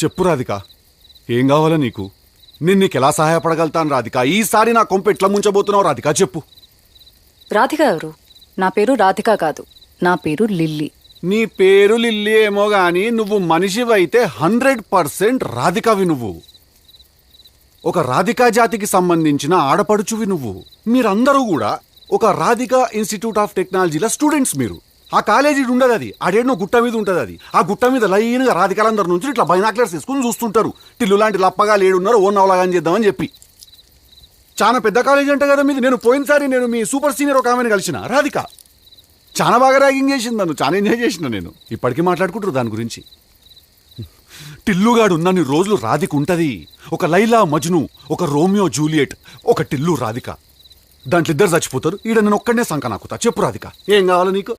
చెప్పు రాధిక, ఏం కావాలా నీకు? నేను నీకెలా సహాయపడగలుగుతాను రాధిక? ఈసారి నా కొంప ఎట్లా ముంచబోతున్నావు రాధిక, చెప్పు. రాధిక ఎవరు? నా పేరు రాధిక కాదు, నా పేరు లిల్లీ. నీ పేరు లిల్లీ ఏమో గాని నువ్వు మనిషివైతే 100% రాధికవి నువ్వు. ఒక రాధికా జాతికి సంబంధించిన ఆడపడుచువి నువ్వు. మీరందరూ కూడా ఒక రాధికా ఇన్స్టిట్యూట్ ఆఫ్ టెక్నాలజీల స్టూడెంట్స్. మీరు ఆ కాలేజీ ఉండదు, అది ఆడేడో గుట్ట మీద ఉంటుంది. అది ఆ గుట్ట మీద లైన్గా రాధికాలందరి నుంచి ఇట్లా బైనాక్లర్స్ తీసుకుని చూస్తుంటారు. టిల్లు లాంటి లప్పగా లేడున్నారు, ఓ నవలాగా చేద్దామని చెప్పి. చాలా పెద్ద కాలేజీ అంటే కదా మీది. నేను పోయినసారి నేను మీ సూపర్ సీనియర్ ఒక ఆమెను కలిసిన రాధిక. చాలా బాగా ర్యాగింగ్ చేసింది నన్ను, చాలా ఎంజాయ్ చేసిన నేను. ఇప్పటికీ మాట్లాడుకుంటారు దాని గురించి. టిల్లుగాడు ఉన్నన్ని రోజులు రాధిక ఉంటది. ఒక లైలా మజ్ను, ఒక రోమియో జూలియట్, ఒక టిల్లు రాధిక. దాంట్లో ఇద్దరు చచ్చిపోతారు. ఈడ నేను ఒక్కడనే సంక నాకుతా. చెప్పు రాధిక, ఏం కావాలి నీకు?